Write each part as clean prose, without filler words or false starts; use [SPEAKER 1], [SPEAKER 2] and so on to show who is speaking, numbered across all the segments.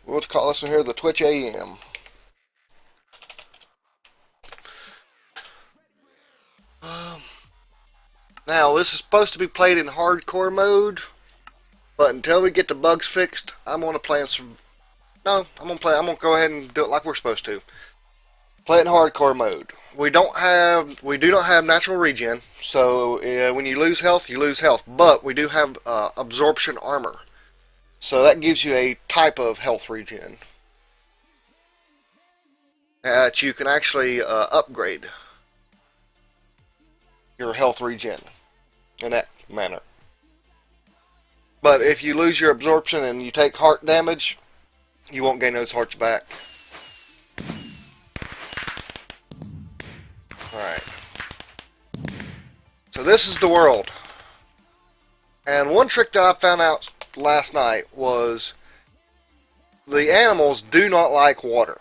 [SPEAKER 1] We'll call this one here the Twitch AM. Um, Now, this is supposed to be played in hardcore mode, but until we get the bugs fixed, I'm gonna play in some. No, I'm gonna go ahead and do it like we're supposed to. Play it in hardcore mode. We do not have natural regen, so when you lose health, you lose health. But we do have absorption armor, so that gives you a type of health regen that you can actually upgrade your health regen in that manner. But if you lose your absorption and you take heart damage, you won't gain those hearts back. Alright. So this is the world. And one trick that I found out last night was the animals do not like water.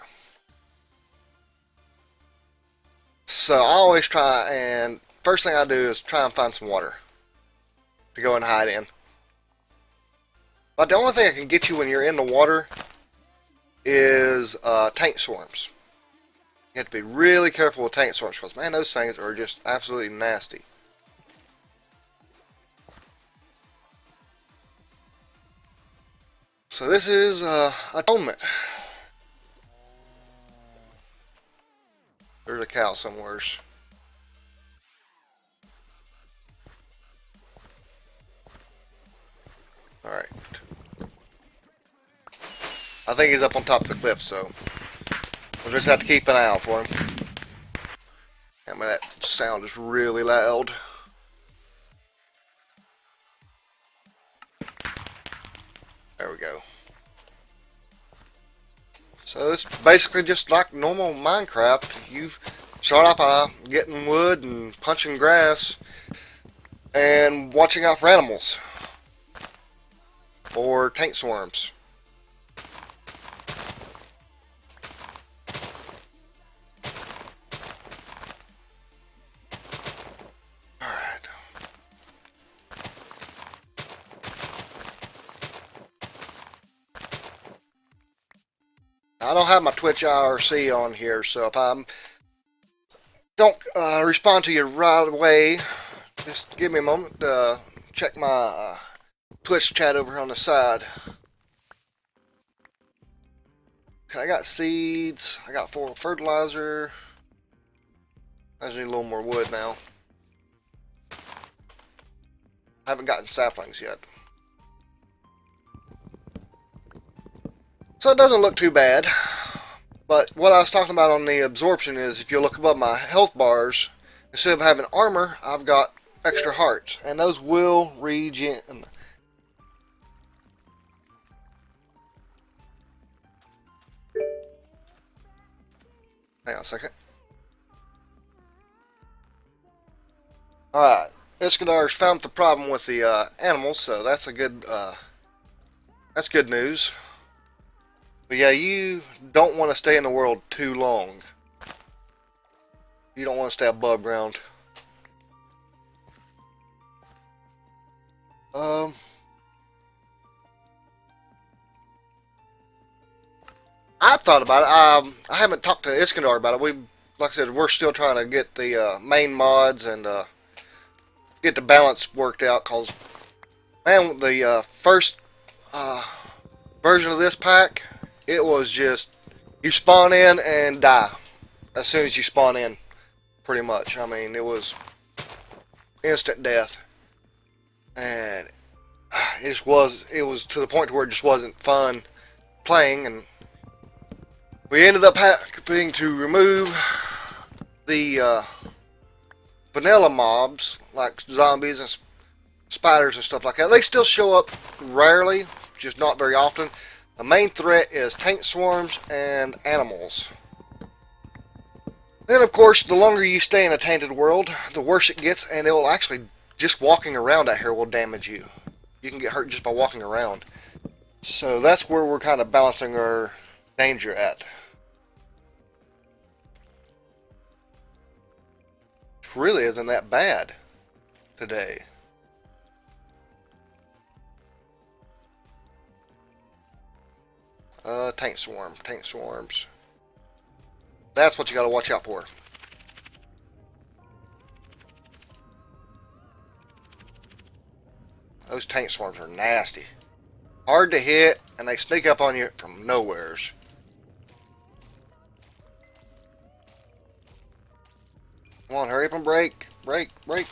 [SPEAKER 1] So I always try, and first thing I do is try and find some water to go and hide in. But the only thing that can get you when you're in the water is tank swarms. You have to be really careful with tank swarms because, man, those things are just absolutely nasty. So this is Atonement. There's a cow somewhere. Alright. I think he's up on top of the cliff, so we'll just have to keep an eye out for him. I mean, that sound is really loud. There we go. So it's basically just like normal Minecraft. You start off by getting wood and punching grass and watching out for animals or tank swarms. Alright. I don't have my Twitch IRC on here, so if I don't respond to you right away, just give me a moment to check my Twitch chat over on the side. Okay, I got seeds, I got fertilizer. I just need a little more wood now. I haven't gotten saplings yet. So it doesn't look too bad. But what I was talking about on the absorption is if you look above my health bars, instead of having armor, I've got extra hearts. And those will regen. Hang on a second. Alright. Iskandar's found the problem with the animals, so that's a good that's good news. But yeah, you don't want to stay in the world too long. You don't want to stay above ground. I've thought about it. I haven't talked to Iskandar about it. Like I said, we're still trying to get the main mods and get the balance worked out. Cause man, the first version of this pack, it was just you spawn in and die as soon as you spawn in, pretty much. I mean, it was instant death, and it was to the point where it just wasn't fun playing. And we ended up having to remove the vanilla mobs like zombies and spiders and stuff like that. They still show up rarely, just not very often. The main threat is tank swarms and animals. Then, of course, the longer you stay in a tainted world, the worse it gets, and it will actually, just walking around out here will damage you. You can get hurt just by walking around. So that's where we're kind of balancing our danger at. It really isn't that bad today. Taint swarm. Taint swarms. That's what you gotta watch out for. Those taint swarms are nasty. Hard to hit, and they sneak up on you from nowheres. Come on, hurry up and break. Break, break.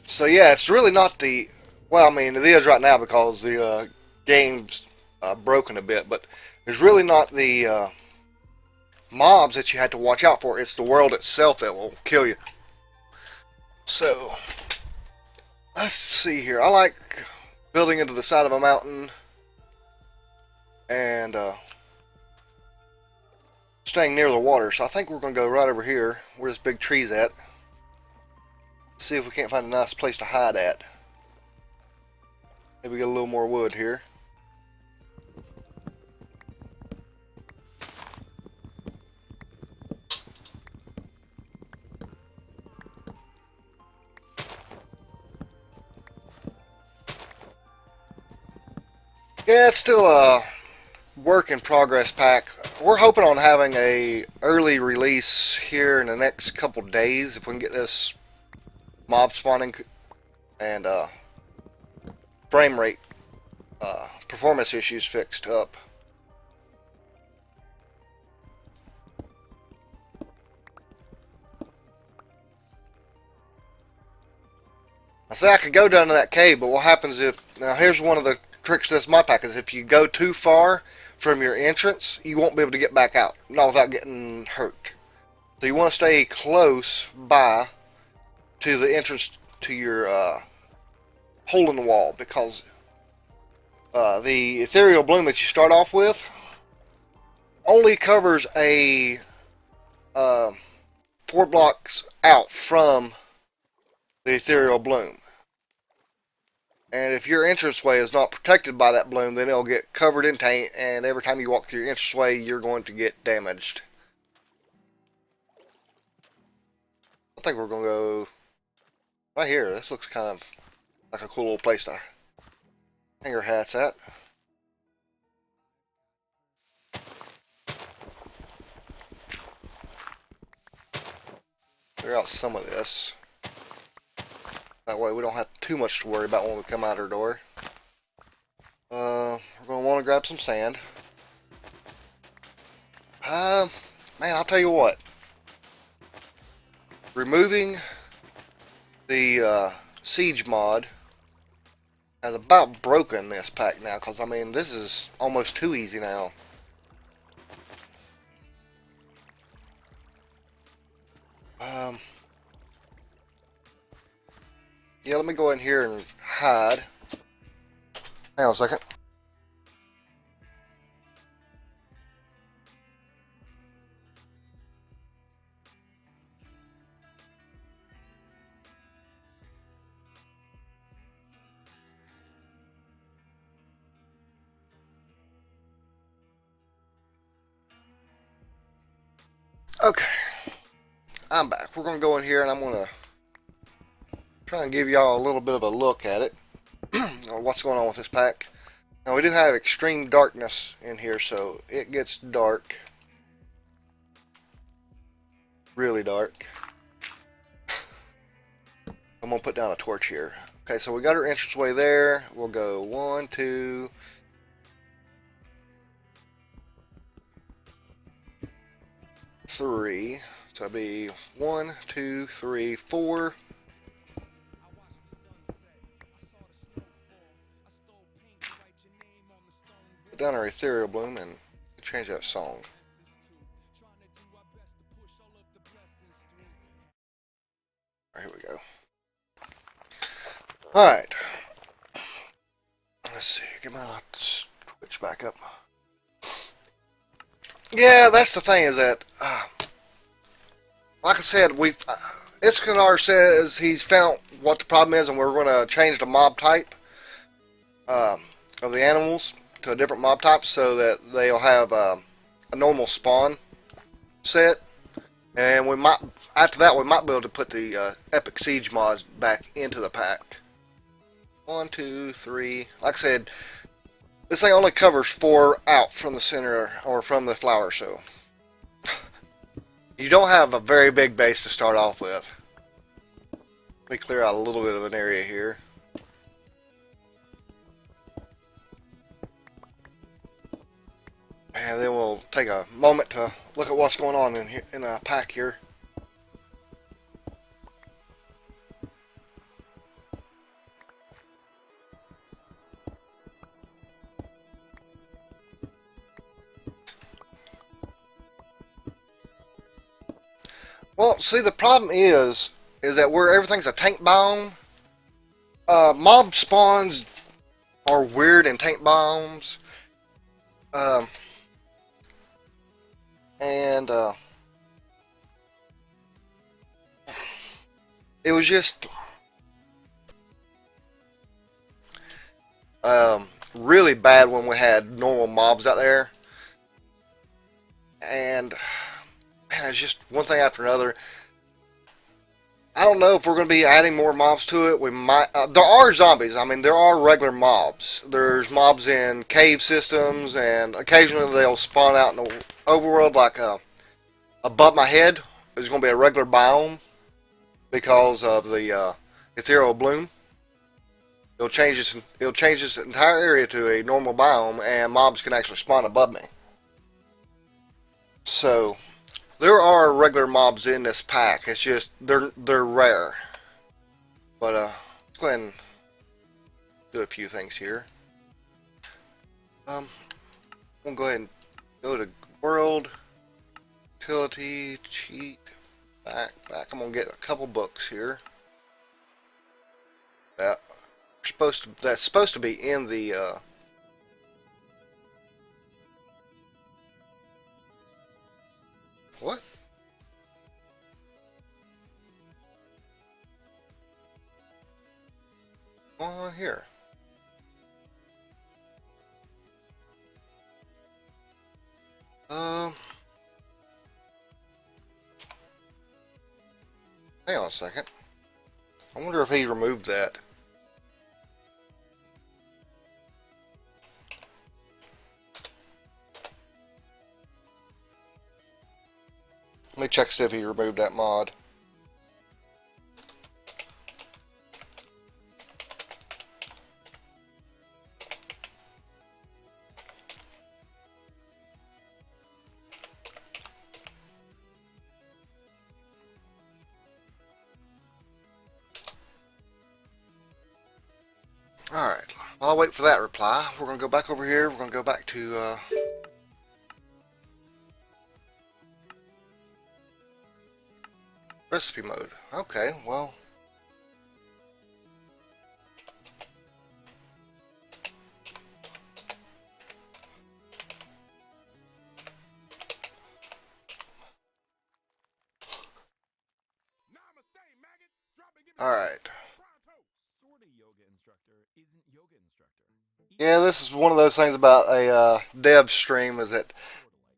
[SPEAKER 1] So yeah, it's really not the... Well, I mean, it is right now because the game's broken a bit, but there's really not the mobs that you had to watch out for. It's the world itself that will kill you. So, let's see here. I like building into the side of a mountain and staying near the water. So I think we're going to go right over here where this big tree's at. See if we can't find a nice place to hide at. Maybe get a little more wood here. Yeah, it's still a work in progress pack. We're hoping on having a early release here in the next couple days if we can get this mob spawning and frame rate performance issues fixed up. I say I could go down to that cave, but what happens if... Now here's one of the tricks to this mod pack is if you go too far from your entrance, you won't be able to get back out. Not without getting hurt. So you want to stay close by to the entrance to your hole in the wall, because the ethereal bloom that you start off with only covers a 4 blocks out from the ethereal bloom. And if your entranceway is not protected by that bloom, then it'll get covered in taint, and every time you walk through your entranceway, you're going to get damaged. I think we're going to go right here. This looks kind of like a cool little place to hang our hats at. Clear out some of this. That way we don't have too much to worry about when we come out our door. We're going to want to grab some sand. Man, I'll tell you what. Removing the siege mod has about broken this pack now, because I mean this is almost too easy now. Yeah, let me go in here and hide. Hang on a second. Okay, I'm back. We're going to go in here and I'm going to try and give y'all a little bit of a look at it. Or what's going on with this pack. Now we do have extreme darkness in here, so it gets dark. Really dark. I'm going to put down a torch here. Okay, so we got our entranceway there. We'll go 1, 2... 3. So it'd be 1, 2, 3, 4. Put down our ethereal bloom and change that song. Alright, here we go. Alright. Let's see, get my switch back up. Yeah, that's the thing is that, like I said, Iskandar says he's found what the problem is, and we're going to change the mob type of the animals to a different mob type so that they'll have a normal spawn set. And we might, after that, we might be able to put the Epic Siege mods back into the pack. 1, 2, 3. Like I said, this thing only covers 4 out from the center or from the flower, so you don't have a very big base to start off with. Let me clear out a little bit of an area here. And then we'll take a moment to look at what's going on in a pack here. Well, see, the problem is that where everything's a tank biome, mob spawns are weird in tank biomes. Um, and it was just really bad when we had normal mobs out there. And man, it's just one thing after another. I don't know if we're going to be adding more mobs to it. We might. There are zombies. I mean, there are regular mobs. There's mobs in cave systems, and occasionally they'll spawn out in the overworld. Like above my head is going to be a regular biome because of the ethereal bloom. It'll change this entire area to a normal biome, and mobs can actually spawn above me. So there are regular mobs in this pack. It's just they're rare. But let's go ahead and do a few things here. We'll go ahead and go to world, utility, cheat, back. I'm gonna get a couple books here. That's supposed to be in the what? On here. Hang on a second. I wonder if he removed that. Let me check see if he removed that mod. Alright, while I wait for that reply, we're going to go back over here. We're going to go back to recipe mode. Okay, well. Alright. Yeah, this is one of those things about a dev stream is that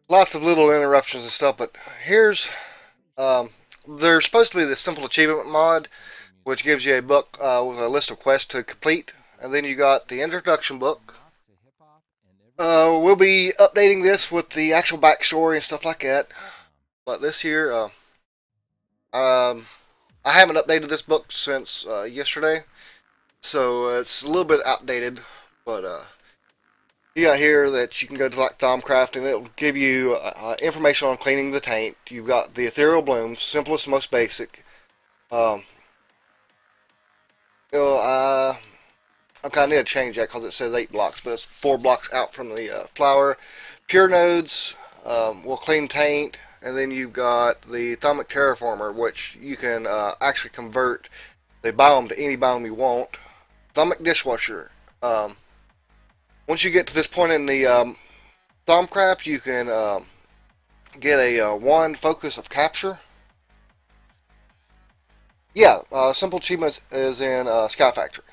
[SPEAKER 1] lots of little interruptions and stuff, but here's there's supposed to be the simple achievement mod, which gives you a book with a list of quests to complete, and then you got the introduction book. We'll be updating this with the actual backstory and stuff like that, but this here, I haven't updated this book since yesterday, so it's a little bit outdated, but you got here that you can go to like Thaumcraft and it'll give you information on cleaning the taint. You've got the ethereal blooms, simplest, most basic. I kind of need to change that because it says 8 blocks, but it's 4 blocks out from the flower. Pure nodes will clean taint, and then you've got the Atomic Terraformer, which you can actually convert the biome to any biome you want. Atomic Dishwasher. Once you get to this point in the Thaumcraft, you can get a 1 focus of capture. Yeah, simple achievements is in Sky Factory.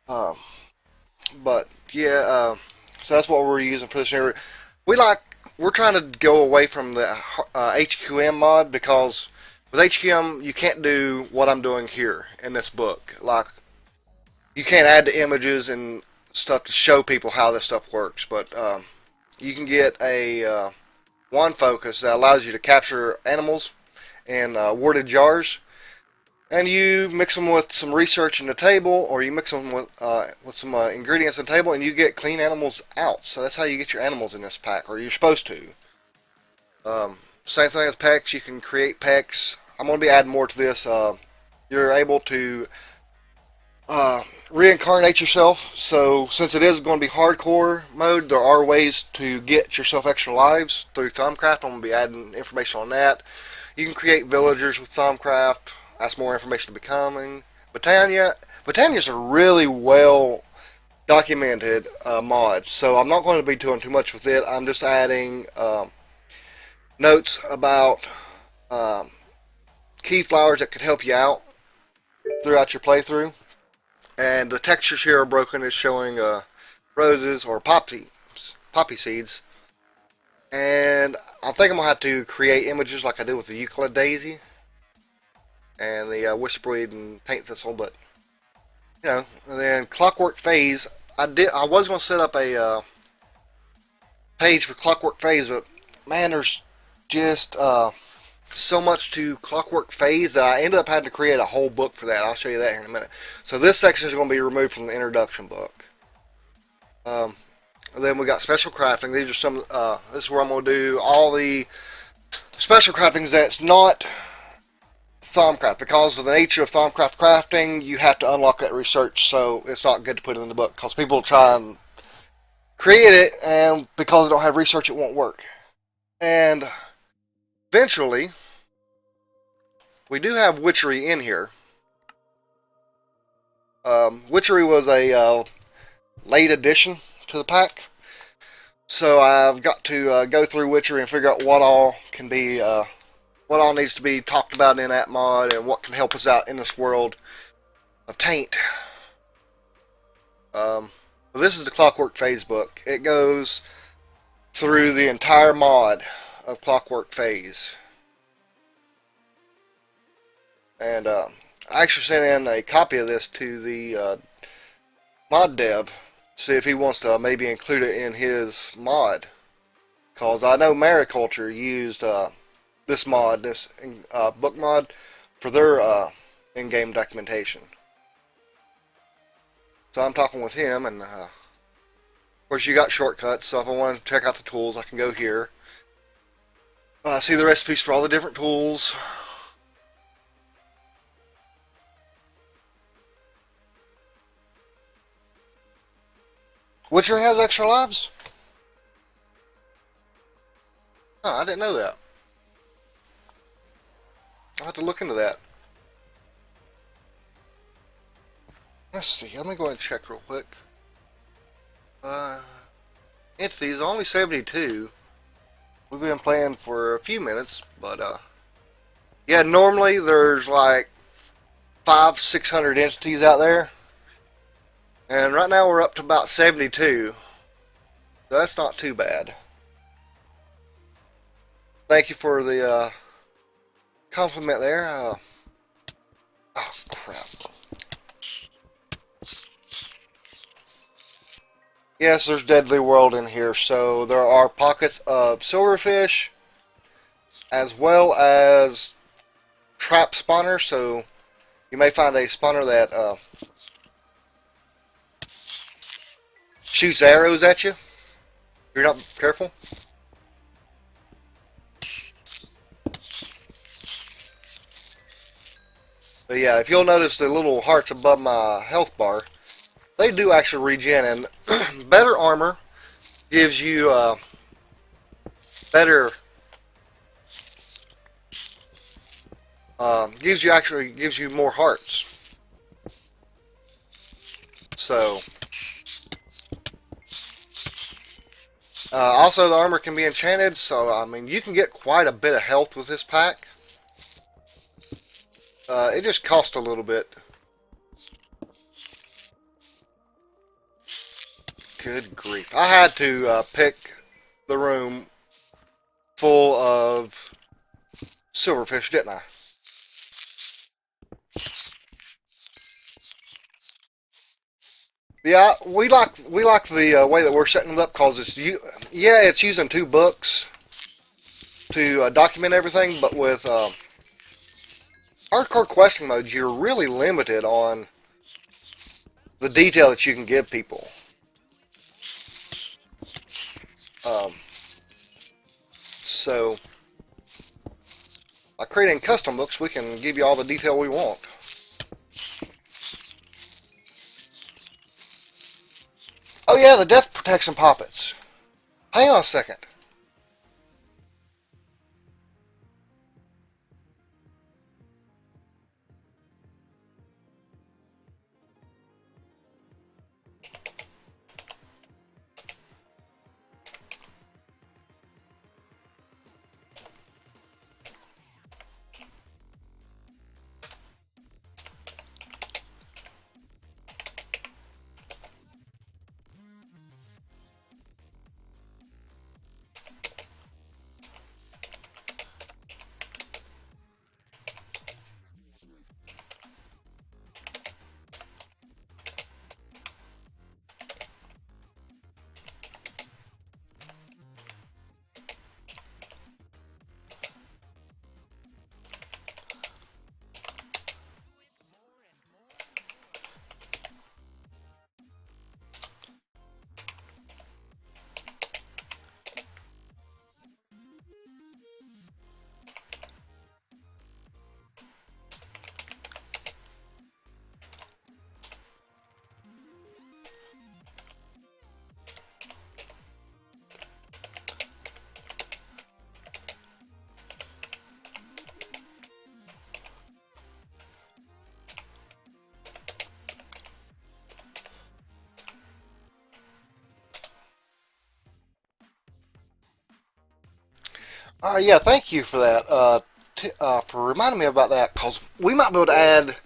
[SPEAKER 1] But yeah, so that's what we're using for this area. We we're trying to go away from the HQM mod, because with HQM you can't do what I'm doing here in this book. Like, you can't add the images and stuff to show people how this stuff works, but you can get a one focus that allows you to capture animals in worded jars, and you mix them with some research in the table, or you mix them with some ingredients in the table, and you get clean animals out. So that's how you get your animals in this pack, or you're supposed to. Same thing with pecks. You can create pecks. I'm going to be adding more to this. You're able to reincarnate yourself. So since it is going to be hardcore mode, there are ways to get yourself extra lives through Thumbcraft. I'm going to be adding information on that. You can create villagers with Thumbcraft. That's more information to be coming. Britannia's a really well documented mod, so I'm not going to be doing too much with it. I'm just adding notes about key flowers that could help you out throughout your playthrough. And the textures here are broken. It's showing roses or poppy seeds. And I think I'm going to have to create images like I did with the Euclid Daisy and the Whisperweed and Paint Thistle, but you know. And then Clockwork Phase, I was going to set up a page for Clockwork Phase, but man, there's just so much to Clockwork Phase that I ended up having to create a whole book for that. I'll show you that here in a minute. So this section is going to be removed from the introduction book. And then we got special crafting. These are some. This is where I'm going to do all the special craftings that's not Thumbcraft. Because of the nature of Thumbcraft crafting, you have to unlock that research, so it's not good to put it in the book, because people try and create it, and because they don't have research, it won't work. And eventually, we do have Witchery in here. Witchery was a late addition to the pack, so I've got to go through Witchery and figure out what all can be, what all needs to be talked about in that mod, and what can help us out in this world of Taint. This is the Clockwork Phase book. It goes through the entire mod of Clockwork Phase. And I actually sent in a copy of this to the mod dev to see if he wants to maybe include it in his mod. Because I know Mariculture used this mod, this book mod, for their in-game documentation. So I'm talking with him, and of course you got shortcuts, so if I want to check out the tools, I can go here. See the recipes for all the different tools. Witcher has extra lives? Oh, I didn't know that. I'll have to look into that. Let's see, let me go ahead and check real quick. Entities, only 72. We've been playing for a few minutes, but yeah, normally there's like 500-600 entities out there, and right now we're up to about 72, so that's not too bad. Thank you for the compliment there. Oh crap. Yes, there's Deadly World in here, so there are pockets of silverfish, as well as trap spawners, so you may find a spawner that shoots arrows at you if you're not careful. But yeah, if you'll notice the little hearts above my health bar, they do actually regen, and better armor gives you gives you more hearts. So also the armor can be enchanted, so I mean you can get quite a bit of health with this pack. It just costs a little bit. Good grief. I had to pick the room full of silverfish, didn't I? Yeah, we like the way that we're setting it up because it's using 2 books to document everything, but with hardcore questing modes, you're really limited on the detail that you can give people. So, by creating custom books, we can give you all the detail we want. Oh yeah, the death protection poppets. Hang on a second. Yeah, thank you for that. For reminding me about that, because we might be able to add.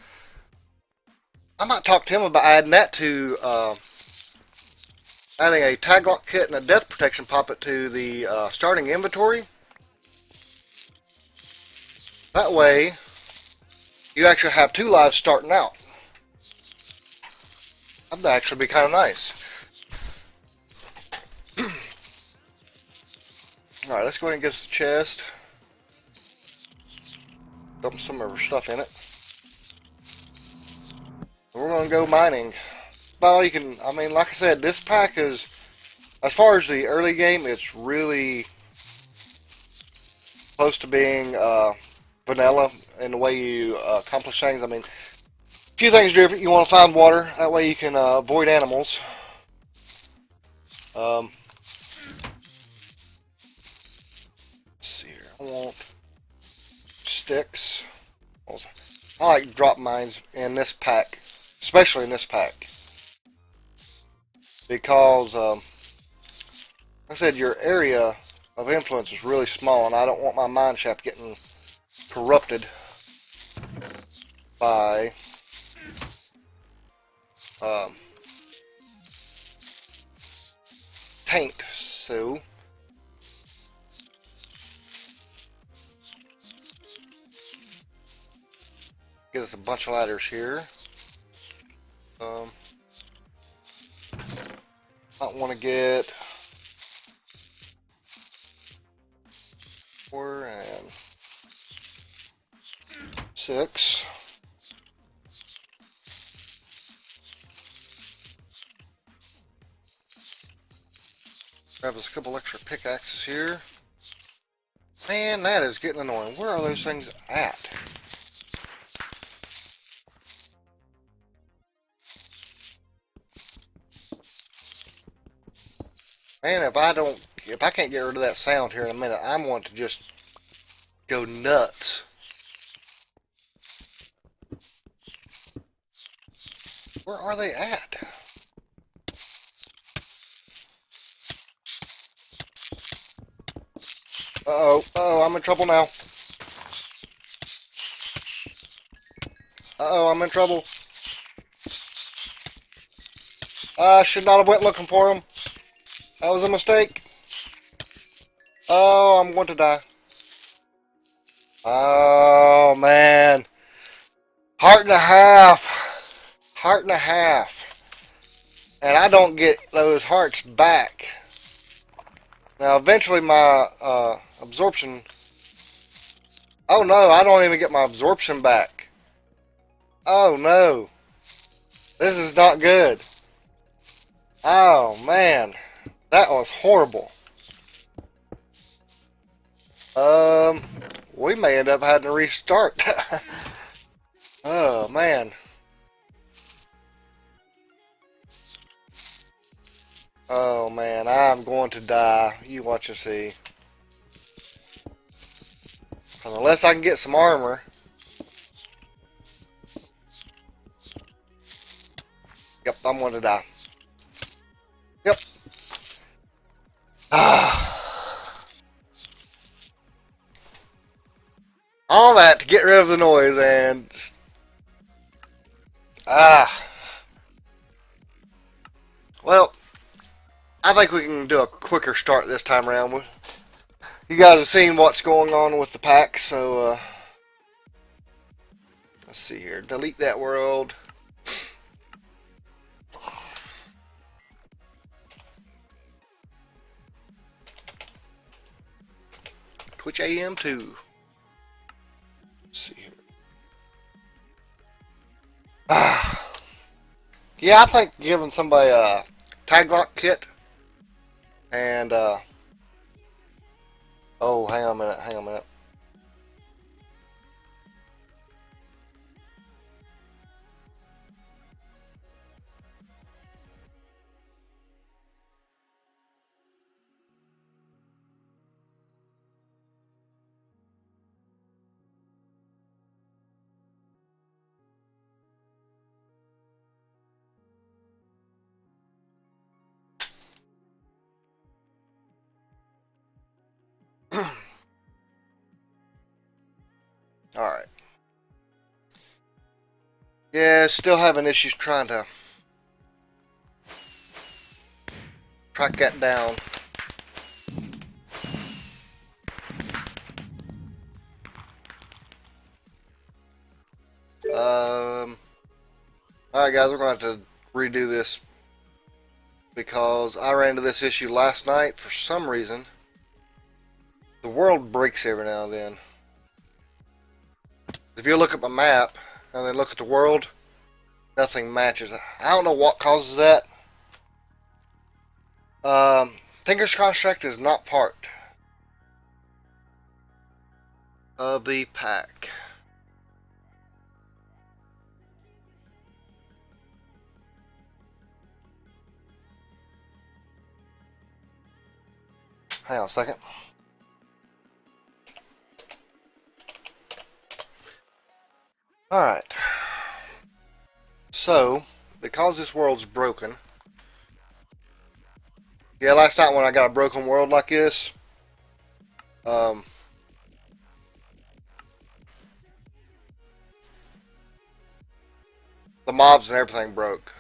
[SPEAKER 1] I might talk to him about adding that to adding a tag lock kit and a death protection poppet to the starting inventory. That way, you actually have 2 lives starting out. That'd actually be kind of nice. Alright, let's go ahead and get the chest. Dump some of our stuff in it. We're going to go mining. About all you can, I mean, like I said, this pack is, as far as the early game, it's really close to being vanilla in the way you accomplish things. I mean, a few things different. You want to find water. That way you can avoid animals. Let's see here. I want sticks. I like drop mines in this pack, especially in this pack, because like I said, your area of influence is really small, and I don't want my mine shaft getting corrupted by taint. So get us a bunch of ladders here. Might want to get 4 and 6. Grab us a couple extra pickaxes here. Man, that is getting annoying. Where are those things at? Man, if I can't get rid of that sound here in a minute, I'm going to just go nuts. Where are they at? Uh-oh, I'm in trouble now. Uh-oh, I'm in trouble. I should not have went looking for them. That was a mistake. Oh, I'm going to die. Oh, man. Heart and a half. Heart and a half. And I don't get those hearts back. Now, eventually my absorption... Oh, no, I don't even get my absorption back. Oh, no. This is not good. Oh, man. That was horrible. We may end up having to restart. Oh, man. Oh, man, I'm going to die. You watch and see. Unless I can get some armor. Yep, I'm going to die. Yep. All that to get rid of the noise and... Well, I think we can do a quicker start this time around. You guys have seen what's going on with the pack, so... let's see here. Delete that world. Twitch AM2. Let's see here. Yeah, I think giving somebody a tag lock kit and oh, hang on a minute. Alright. Yeah, still having issues trying to track that down. Alright guys, we're going to have to redo this because I ran into this issue last night for some reason. The world breaks every now and then. If you look at my map and then look at the world, nothing matches. I don't know what causes that. Tinker's Construct is not part of the pack. Hang on a second. Alright. So, because this world's broken. Yeah, last night when I got a broken world like this, the mobs and everything broke.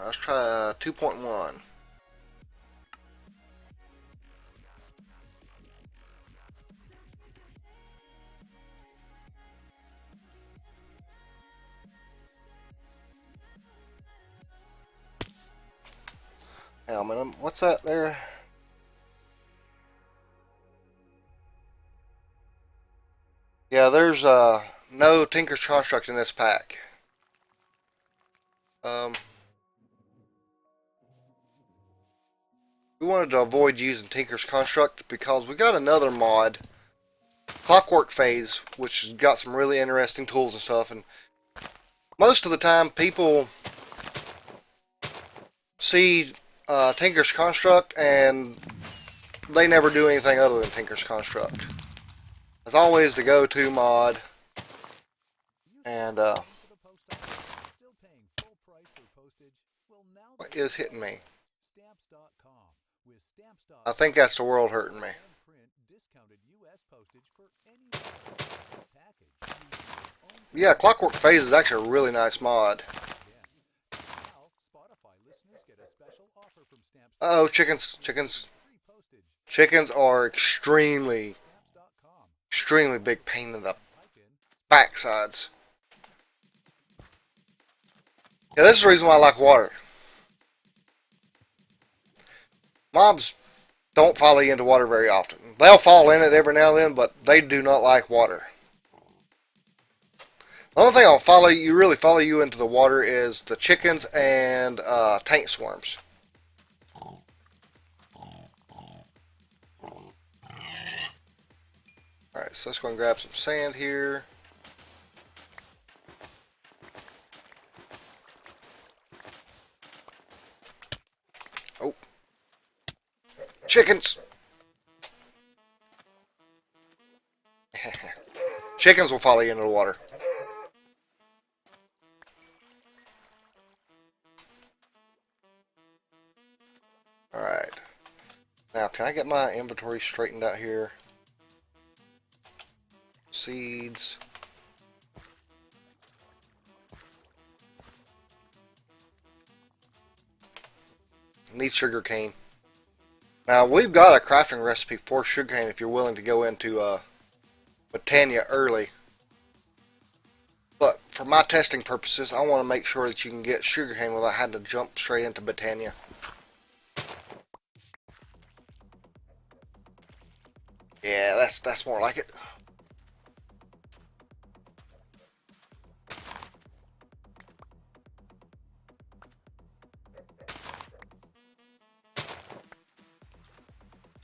[SPEAKER 1] Let's try 2.1. Hang on a minute. What's that there? Yeah, there's no Tinker's Construct in this pack. We wanted to avoid using Tinker's Construct because we got another mod, Clockwork Phase, which has got some really interesting tools and stuff. And most of the time, people see Tinker's Construct and they never do anything other than Tinker's Construct. It's always the go-to mod. And what is hitting me? I think that's the world hurting me. Yeah, Clockwork Phase is actually a really nice mod. Uh oh, chickens, chickens. Chickens are extremely big pain in the backsides. Yeah, this is the reason why I like water. Mobs don't follow you into water very often. They'll fall in it every now and then, but they do not like water. The only thing I'll really follow you into the water is the chickens and tank swarms. Alright, so let's go and grab some sand here. Oh, chickens! Chickens will follow you into the water. Alright. Now, can I get my inventory straightened out here? Seeds. Need sugarcane. Now, we've got a crafting recipe for sugarcane if you're willing to go into Britannia early. But for my testing purposes, I want to make sure that you can get sugarcane without having to jump straight into Britannia. Yeah, that's more like it.